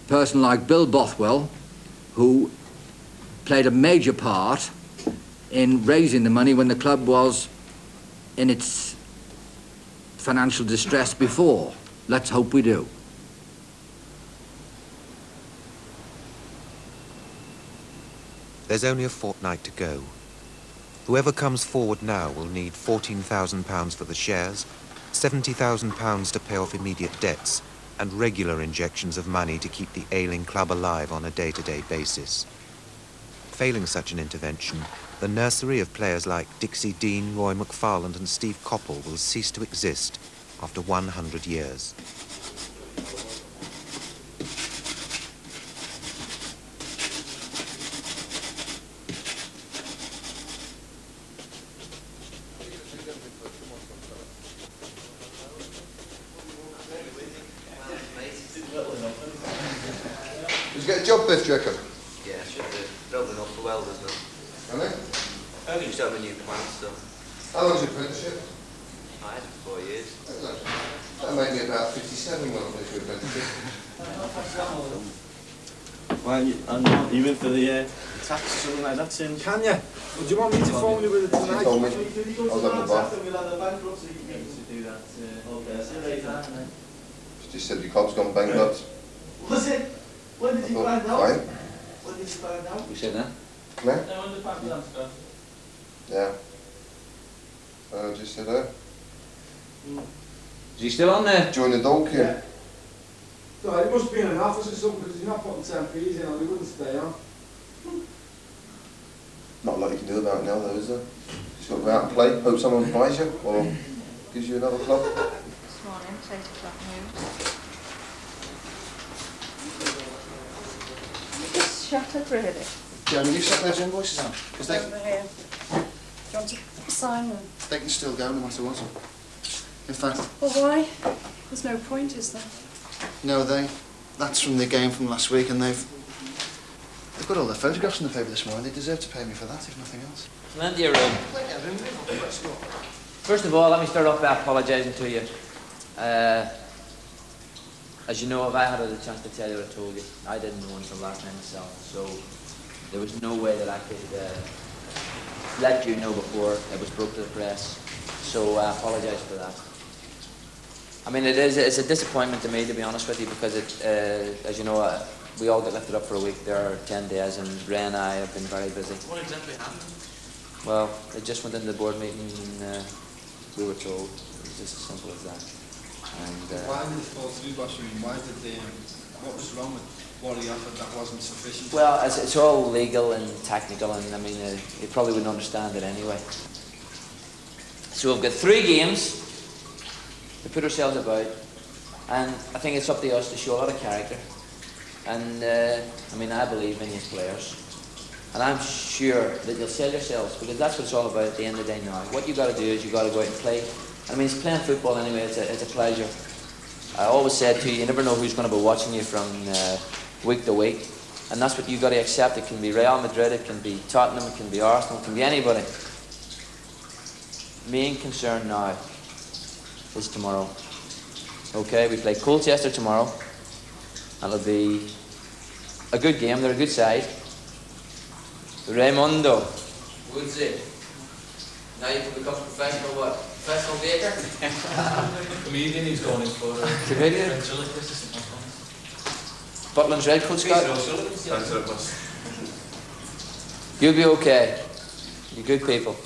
person like Bill Bothwell, who played a major part in raising the money when the club was in its financial distress before. Let's hope we do. There's only a fortnight to go. Whoever comes forward now will need £14,000 for the shares, £70,000 to pay off immediate debts, and regular injections of money to keep the ailing club alive on a day-to-day basis. Failing such an intervention, the nursery of players like Dixie Dean, Roy McFarland and Steve Coppell will cease to exist after 100 years. Did you get a job, Biff, do you reckon? Yeah, should do. Build enough for welders now. Really? I think you start a new plant stuff. How long's your apprenticeship? I had it for 4 years. That made me about 57 when I finished your apprenticeship. Well, you in for the tax or something like that soon? Can you? Well, do you want me to phone you with it tonight? She told me. I was on the bar. She just said your club's gone bankrupt. Was it? When did you find out? Fine. When did you find out? We said that? No? Yeah. I just said that. Is he still on there? Join the dog here. Yeah. So he must be in an office or something because he's not putting 10 P's in or he wouldn't stay on. Not a lot you can do about it now though, is there? Just got to go out and play, hope someone buys you or gives you another club. This morning, 8 o'clock news. Just shut it really. Yeah, will you set those invoices out? Because they, Over here. Do you want to sign them? they can still go no matter what. In fact, Well, why? There's no point, is there? no, that's from the game from last week and they've got all their photographs in the paper this morning. They deserve to pay me for that, if nothing else. Come into your room. First of all, let me start off by apologising to you. As you know, if I had the chance to tell you what I told you, I didn't know until last night myself, so there was no way that I could let you know before it was broke to the press. So I apologise for that. I mean, it's a disappointment to me, to be honest with you, because as you know, we all get lifted up for a week. There are 10 days, and Ray and I have been very busy. What exactly happened? Well, it just went into the board meeting, and we were told. It was just as simple as that. And why did it fall through, Boss? Why did they? What was wrong with what he offered that wasn't sufficient? well, it's all legal and technical, and I mean, you probably wouldn't understand it anyway. So we've got 3 games to put ourselves about, and I think it's up to us to show a lot of character. And I mean, I believe in you players, and I'm sure that you'll sell yourselves, because that's what it's all about at the end of the day now. What you got to do is you got to go out and play. I mean, it's playing football anyway. It's a pleasure. I always said to you, you never know who's going to be watching you from week to week, and that's what you got to accept. It can be Real Madrid, it can be Tottenham, it can be Arsenal, it can be anybody. Main concern now is tomorrow. Okay, we play Colchester tomorrow, and it'll be a good game. They're a good side. Raimundo, Woodsy. Now you can become professional what? Professional baker? Comedian he's going in for. Comedian? Butland's Red Coat Scott? You'll be okay. You're good people.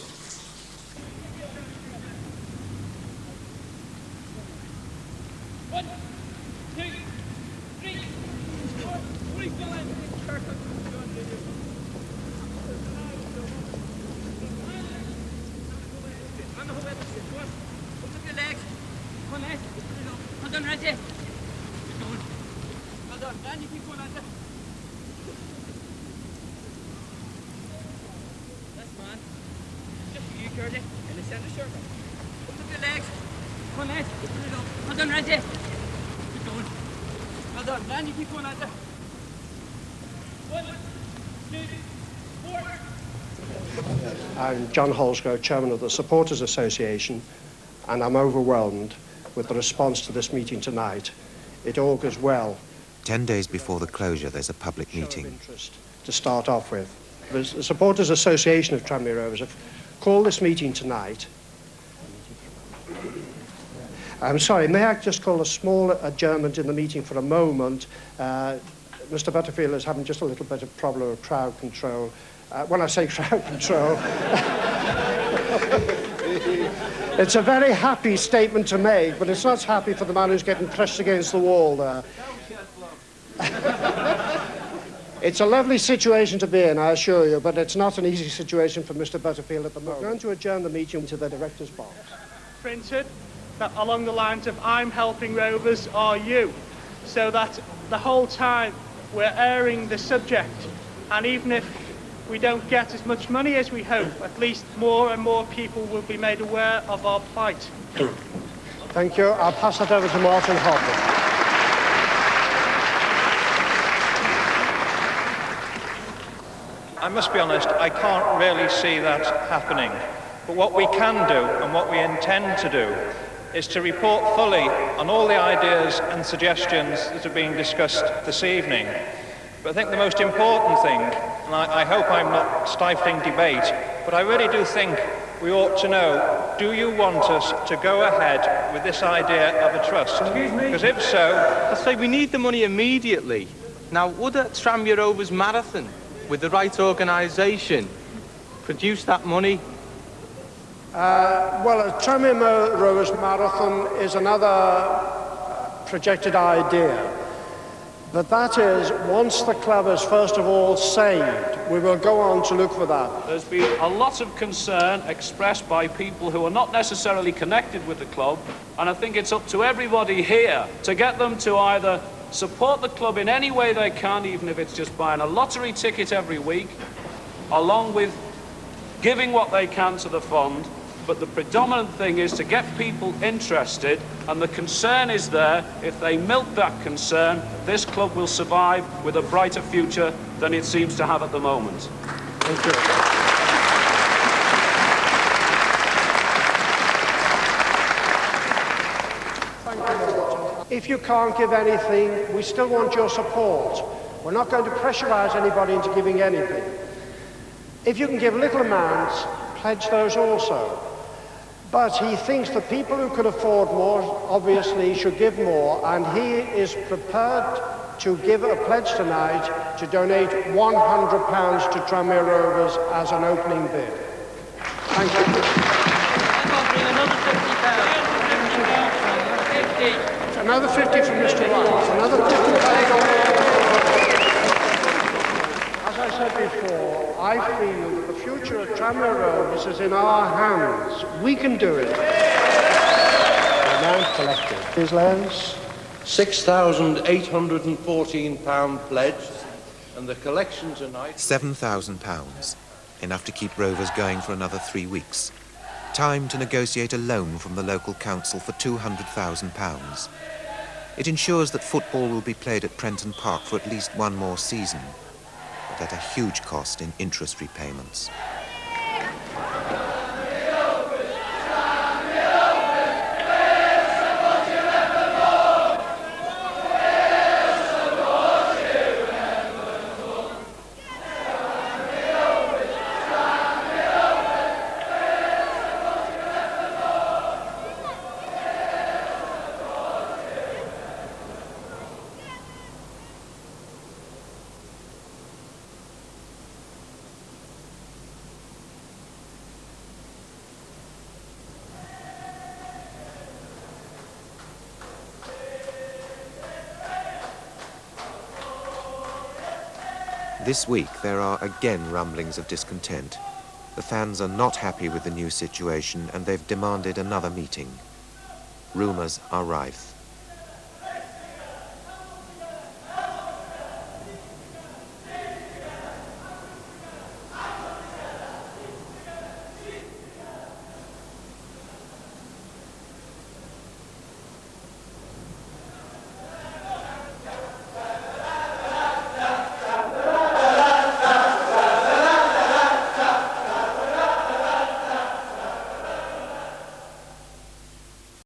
I'm John Holsgrove, Chairman of the Supporters Association, and I'm overwhelmed with the response to this meeting tonight. It augurs well 10 days before the closure, there's a public meeting. Interest to start off with. The Supporters Association of Tranmere Rovers have called this meeting tonight. I'm sorry, may I just call a small adjournment in the meeting for a moment? Mr. Butterfield is having just a little bit of problem with crowd control. When I say crowd control, it's a very happy statement to make, but it's not happy for the man who's getting pressed against the wall there. It's a lovely situation to be in, I assure you, but it's not an easy situation for Mr. Butterfield at the moment. We're going to adjourn the meeting to the director's box. Printed that along the lines of I'm helping Rovers, are you? So that the whole time we're airing the subject, and even if we don't get as much money as we hope, at least more and more people will be made aware of our plight. Thank you. I'll pass that over to Martin Hobbs. I must be honest, I can't really see that happening. But what we can do, and what we intend to do, is to report fully on all the ideas and suggestions that are being discussed this evening. But I think the most important thing, and I hope I'm not stifling debate, but I really do think we ought to know, do you want us to go ahead with this idea of a trust? Because if so... I say we need the money immediately. Now, would a Tranmere Rovers marathon, with the right organisation, produce that money? Well, a Tranmere Rovers marathon is another projected idea. But that is, once the club is first of all saved, we will go on to look for that. There's been a lot of concern expressed by people who are not necessarily connected with the club, and I think it's up to everybody here to get them to either support the club in any way they can, even if it's just buying a lottery ticket every week, along with giving what they can to the fund. But the predominant thing is to get people interested, and the concern is there. If they milk that concern, this club will survive with a brighter future than it seems to have at the moment. Thank you. If you can't give anything, we still want your support. We're not going to pressurise anybody into giving anything. If you can give little amounts, pledge those also. But he thinks the people who could afford more obviously should give more, and he is prepared to give a pledge tonight to donate £100 to Tranmere Rovers as an opening bid. Thank you. Another 50 from Mr. Rice. Another 50. As I said before, I feel that the future of Tranmere Rovers is in our hands. We can do it. The amount collected. His lands. £6,814 pledged, and the collection tonight... £7,000, enough to keep Rovers going for another 3 weeks. Time to negotiate a loan from the local council for £200,000. It ensures that football will be played at Prenton Park for at least one more season, but at a huge cost in interest repayments. This week, there are again rumblings of discontent. The fans are not happy with the new situation, and they've demanded another meeting. Rumours are rife.